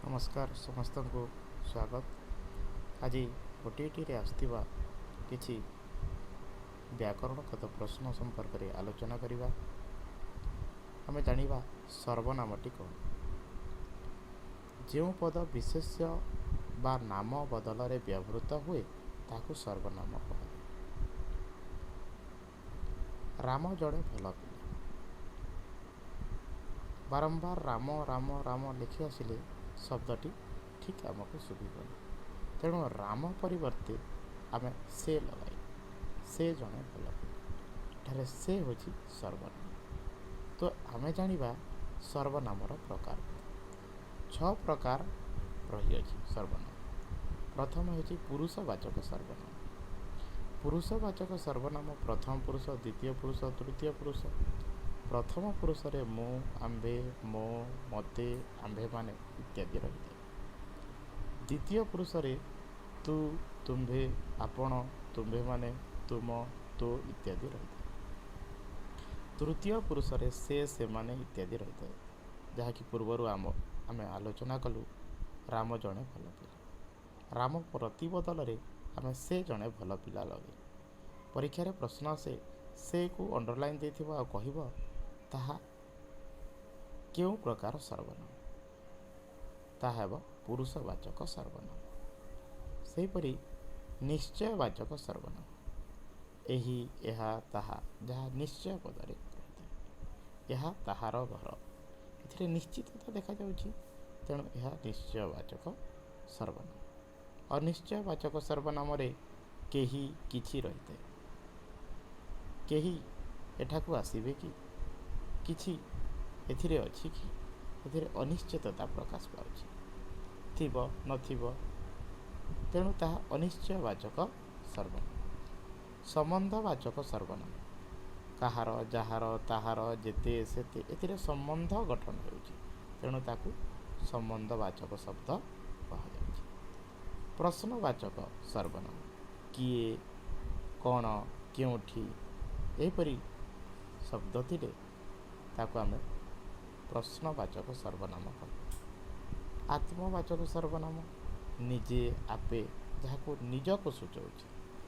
नमस्कार समस्त को स्वागत। आज ओटीटी आसुवा किछि व्याकरणगत प्रश्न संपर्क में आलोचना करवा। आम जाना सर्वनामटी कौन। जो पद विशेष्य बा नाम बदल में व्यवहृत हुए ताकू सर्वनाम कह। राम जड़े भल पिला। बारंबार राम राम राम लिखि आसिले शब्दटी ठीक आमको शुभिबनी। तेणु राम परिवर्ते आम से लगाई से जड़े भल पिला। से हूँ सर्वनाम। तो आम जाना सर्वनामर प्रकार 6 प्रकार रही। सर्वनाम प्रथम हूँ पुरुषवाचक सर्वनाम। पुरुषवाचक सर्वनाम प्रथम पुरुष, द्वितीय पुरुष, तृतीय पुरुष। प्रथम पुरुष रे मु, आंबे, मो, मते, आंबे माने इत्यादि रही है। द्वितीय पुरुष रे तू, तुम्भे, आपण, तुम्भे माने, तुम, तो इत्यादि रही है। तृतीय पुरुष रे से माने इत्यादि रही है। जहाँकि पूर्वर आम आलोचना कलु राम जड़े भल पिला। राम प्रति बदल रे आम से जड़े भल पिला लगे। परीक्षा प्रश्न से को अंडरलाइन देथिबा आ कहिबा ताहा केउ प्रकार सर्वनाम। ताहा हेब पुरुषवाचक सर्वनाम। सेहीपरि निश्चयवाचक सर्वनाम एही एहा ताहा जहाँ निश्चय पदरे रही। एहा ताहार घर एथिरे निश्चितता देखा जाउछि। तेणु एहा निश्चयवाचक सर्वनाम। अनिश्चयवाचक सर्वनाम रे केही किछि रही। केही एठाकू आसीबे कि किछि एथिरे अछि कि एथिरे अनिश्चितता प्रकाश पाउछि। थिब नथिब तेणु ताहा अनिश्चयवाचक सर्वनाम। संबंधवाचक सर्वनाम काहार, जाहार, ताहार, जेते, सेते एथिरे संबंध गठन होउछि। तेणु ताकू संबंधवाचक शब्द कहाଯାଉଛି। प्रश्नवाचक सर्वनाम किए, कौन, केउठी एहीपरि शब्द थिले ताकू आमे प्रश्नवाचक सर्वनाम कहू। आत्मवाचक सर्वनाम निजे, आपे, जहाँ निज को सूचाऊँ।